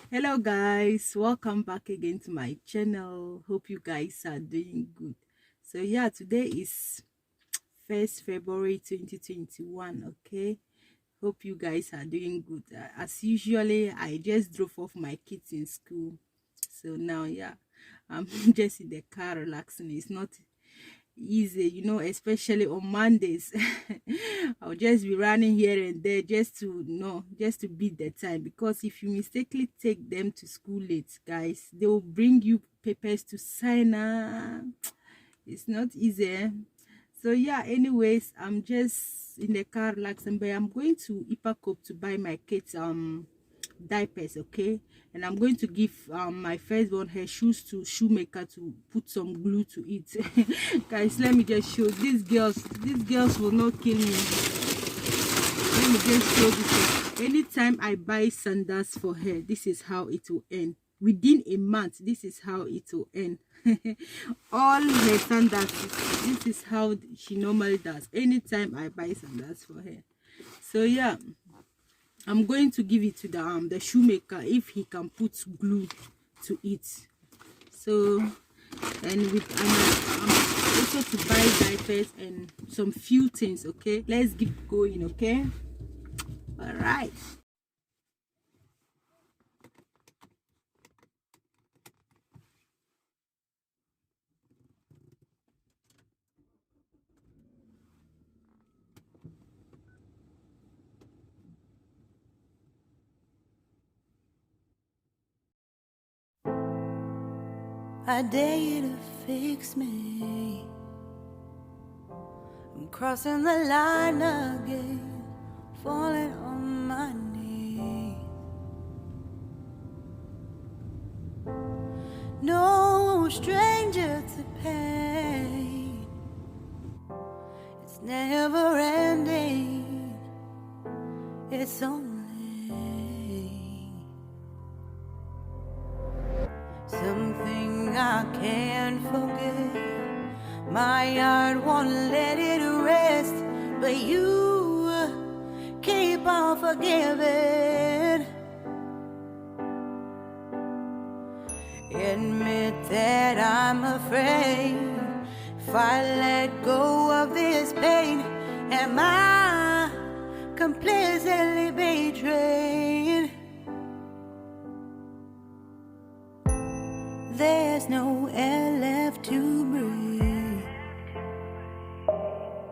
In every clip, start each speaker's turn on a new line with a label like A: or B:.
A: Hello guys, welcome back again to my channel. Hope you guys are doing good. So yeah, today is 1st February 2021. Okay, hope you guys are doing good. As usually, I just drove off my kids in school, so now yeah, I'm just in the car relaxing. It's not easy, especially on Mondays. I'll just be running here and there just to just to beat the time, because if you mistakenly take them to school late, guys, they will bring you papers to sign. It's not easy. So yeah, anyways, I'm just in the car relaxing, but I'm going to Ipacope to buy my kids diapers, okay? And I'm going to give my firstborn her shoes to shoemaker to put some glue to it. Guys, let me just show these girls will not kill me. Let me just show this. Anytime I buy sandals for her, this is how it will end. Within a month, this is how it will end. All her sandals, this is how she normally does anytime I buy sandals for her. So yeah, I'm going to give it to the shoemaker if he can put glue to it. So, and I'm also to buy diapers and some few things. Okay, let's keep going. Okay, all right.
B: I dare you to fix me. I'm crossing the line again, falling on my knees. No stranger to pain, it's never ending, it's only something I can't forget. My heart won't let it rest, but you keep on forgiving. Admit that I'm afraid. If I let go of this pain, am I completely betrayed? There's no air left to breathe.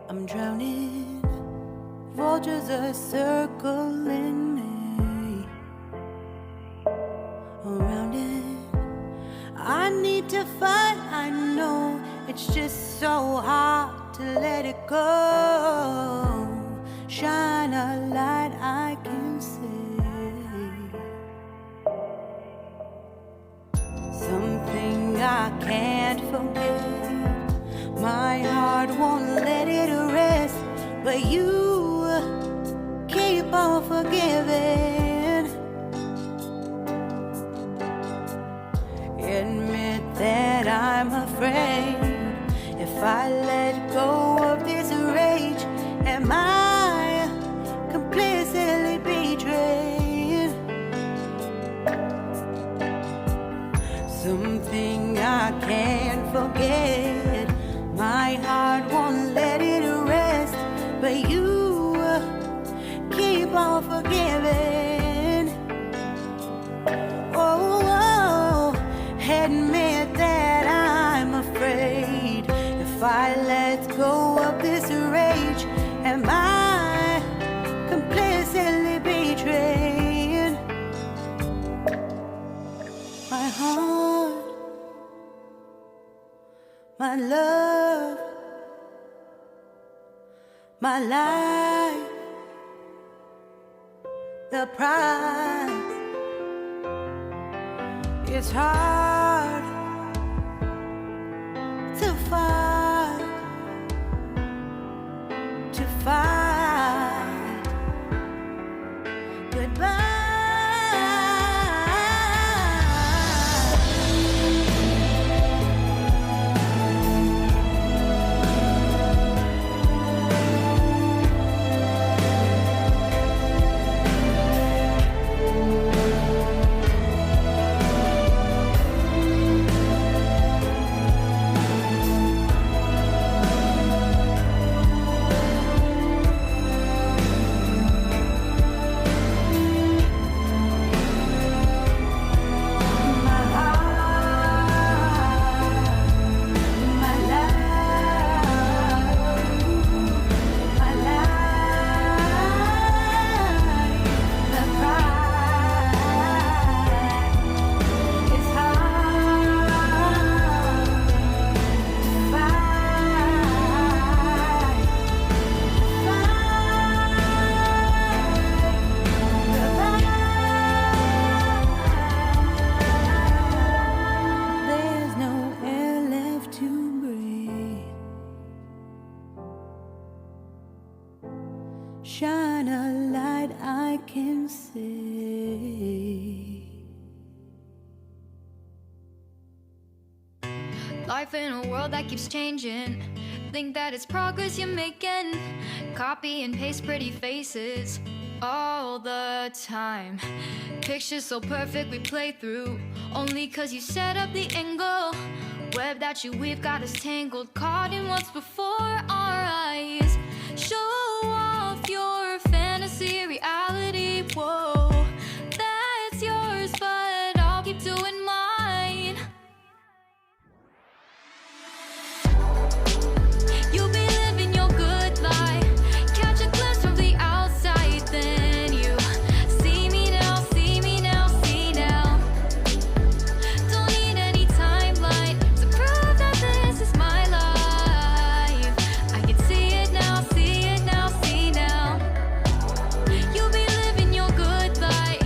B: I'm drowning. Vultures are circling me. Around it, I need to fight. I know it's just so hard to let it go. Shine a light I can see. Something I can't forget. My heart won't let it rest, but you keep on forgiving. Admit that I'm afraid. If I let go of this rage, am I completely betrayed? Something I can't forget. My heart won't let it rest, but you keep on forgiving. Oh, admit that I'm afraid. If I let go of this rage, am I completely betrayed? My heart, my love, my life, the price. It's hard to fight, goodbye. shine a light I can see.
C: Life in a world that keeps changing. Think that it's progress you're making. Copy and paste pretty faces all the time. Pictures so perfect we play through, only cause you set up the angle. Web that you weave got us tangled, caught in what's before our eyes. Show off your fantasy reality, whoa, that's yours, but I'll keep doing mine. You'll be living your good life, catch a glimpse from the outside, then you see me now, see me now, see now. Don't need any timeline to prove that this is my life. I can see it now, see it now, see now. You'll be living your good life,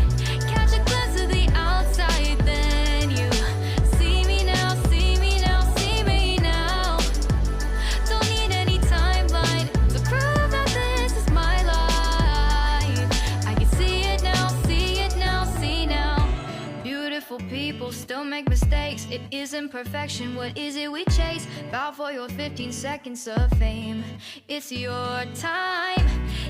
C: catch a glimpse of the outside, then you see me now, see me now, see me now. Don't need any timeline to prove that this is my life. I can see it now, see it now, see now. Beautiful people still make mistakes. It isn't perfection, what is it we chase? Bow for your 15 seconds of fame. It's your time.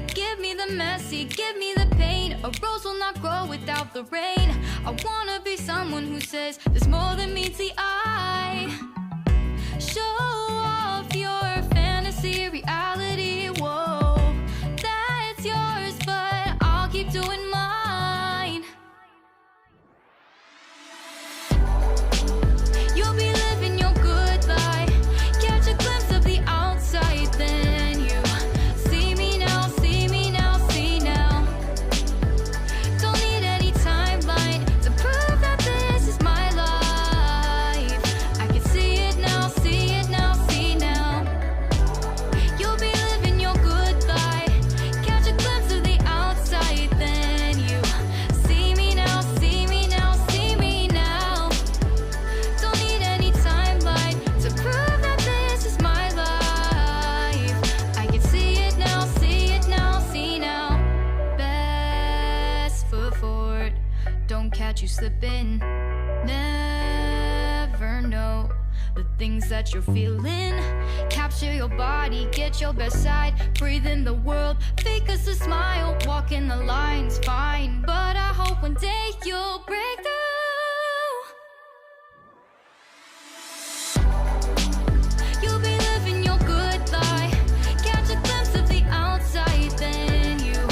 C: Give me the messy, give me the pain. A rose will not grow without the rain. I wanna be someone who says there's more than meets the eye. Show off your fantasy reality, whoa, that's yours, but I'll keep doing mine. You'll be living your good life, catch a glimpse of the outside, then you see me now, see me now, see now. Don't need any timeline to prove that this is my life. I can see it now, see it now, see now. You'll be living your good life, catch a glimpse of the outside, then you see me now, see me now, see me now. Don't need any timeline to prove that this is my life. I can see it now, see it now, see now. Best foot forward, don't catch you slipping. Never know the things that you're feeling. Capture your body, get your best side. Breathe in the world, fake us a smile. Walk in the lines, fine, but I hope one day you'll break through. You'll be living your good life, catch a glimpse of the outside, then you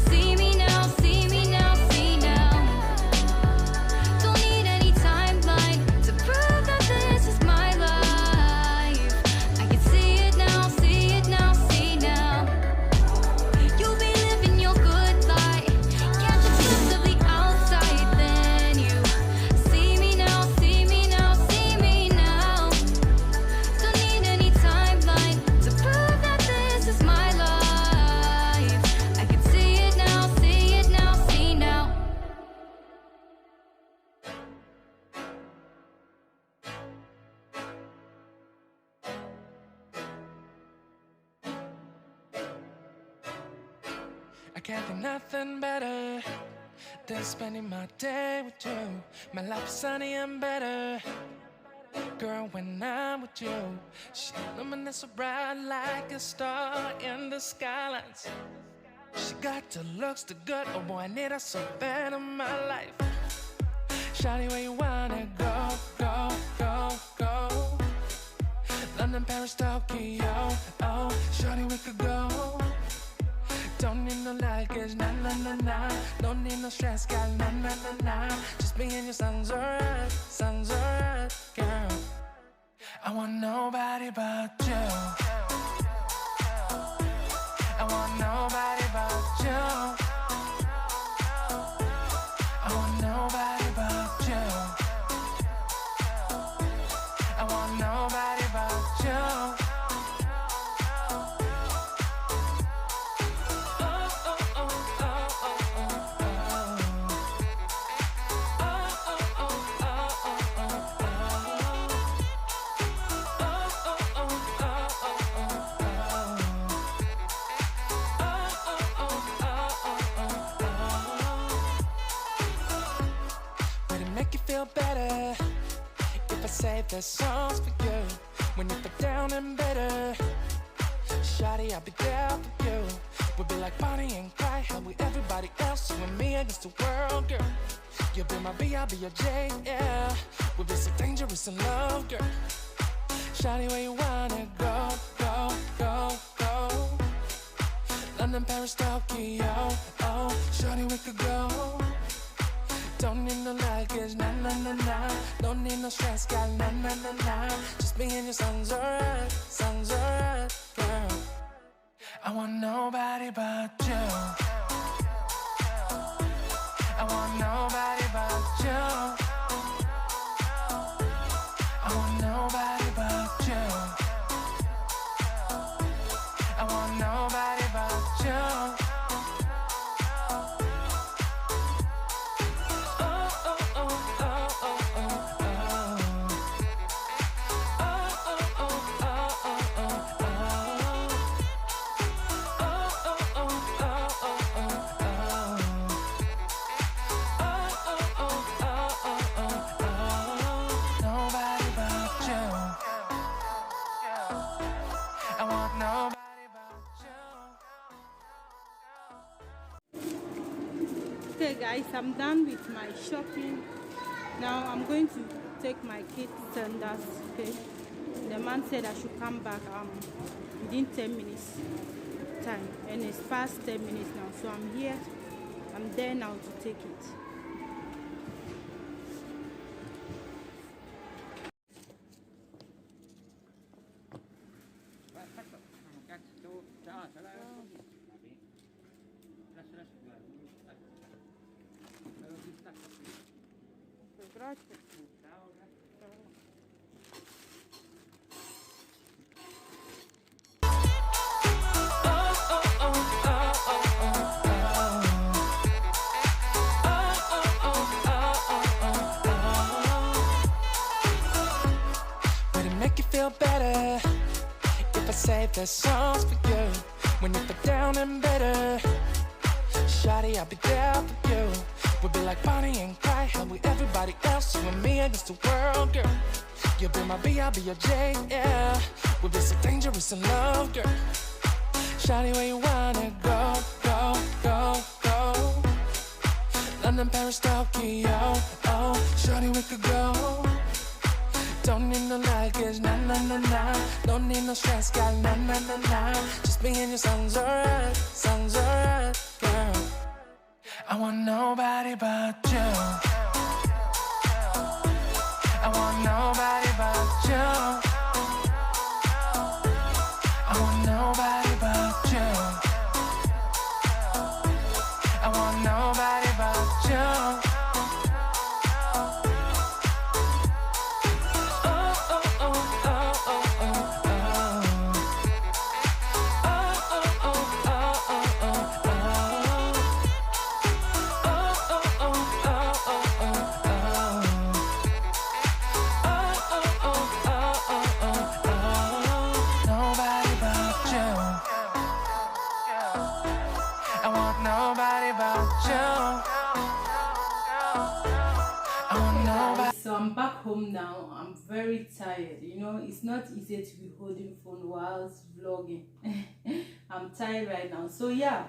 C: see me now, see me now, see now. Don't need any timeline to prove that this is my life. I can see it now, see it now, see now. You'll be living your good life, catch a glimpse of the outside, then you see me now, see me now, see me now. Don't need any timeline to prove that this is my life. I can see it now, see it now, see now.
D: I can't think nothing better than spending my day with you. My life is sunny and better, girl, when I'm with you. She illuminates so bright like a star in the skylines. She got the looks, the good, oh boy, I need her so bad in my life. Shawty, where you wanna go, go, go, go? London, Paris, Tokyo, oh, shawty, we could go. Don't need no luggage, nah, nah, nah, nah. Don't need no stress, girl, nah, nah, nah, nah. Just me and your sounds alright, girl. I want nobody but you. I want nobody but you. I want nobody but you. I want nobody but you. save the songs for you when you feel down and bitter. Shawty, I'll be there for you. We'll be like Bonnie and Clyde, how we everybody else, you and me against the world, girl. You'll be my B, I'll be your J, yeah. We'll be so dangerous in love, girl. Shawty, where you wanna go, go, go, go? London, Paris, Tokyo, oh. Shawty, we could go. Don't need no luggage, nah, nah, nah, nah. Don't need no stress, got nah, nah, nah, nah. Just me and your songs alright, girl. I want nobody but you. I want nobody but you. I want nobody but you. I want nobody but you.
A: Okay guys, I'm done with my shopping. Now I'm going to take my kids sandals. Okay, the man said I should come back within 10 minutes time, and it's past 10 minutes now, so I'm here. I'm there now to take it.
D: Would it make you feel better if I save the songs for you when you feel down and bitter? Shawty, I'll be there for you. We'll be like Bonnie and Clyde, how we everybody else, you and me against the world, girl. You'll be my B, I'll be your J, yeah. We'll be so dangerous in love, girl. Shawty, where you wanna go, go, go, go? London, Paris, Tokyo, oh. Shawty, we could go. Don't need no luggage, nah, nah, nah, nah. Don't need no stress, got nah, nah, nah, nah. Just me and your songs alright, girl. I want nobody but you. I want nobody but you. I want nobody but you. I want nobody but you.
A: So I'm back home now. I'm very tired. You know, it's not easy to be holding phone whilst vlogging. I'm tired right now. So yeah,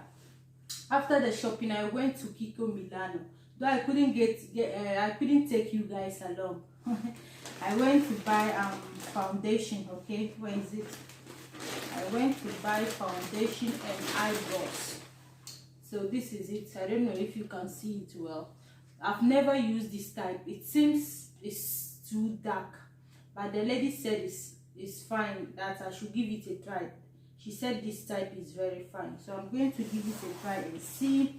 A: after the shopping, I went to Kiko Milano. Though I couldn't I couldn't take you guys along. I went to buy foundation. Okay, where is it? I went to buy foundation and eyebrows. So this is it. I don't know if you can see it well. I've never used this type. It seems it's too dark, but the lady said it's fine, that I should give it a try. She said this type is very fine, so I'm going to give it a try and see.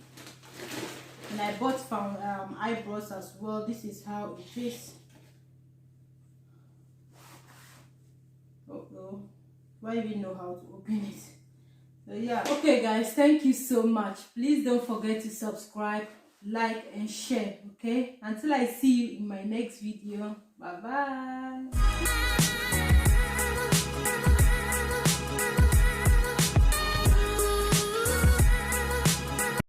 A: And I bought eyebrows as well. This is how it is. Oh, do I even know how to open it? So yeah, okay guys, thank you so much. Please don't forget to subscribe, like and share. Okay, until I see you in my next video. Bye bye.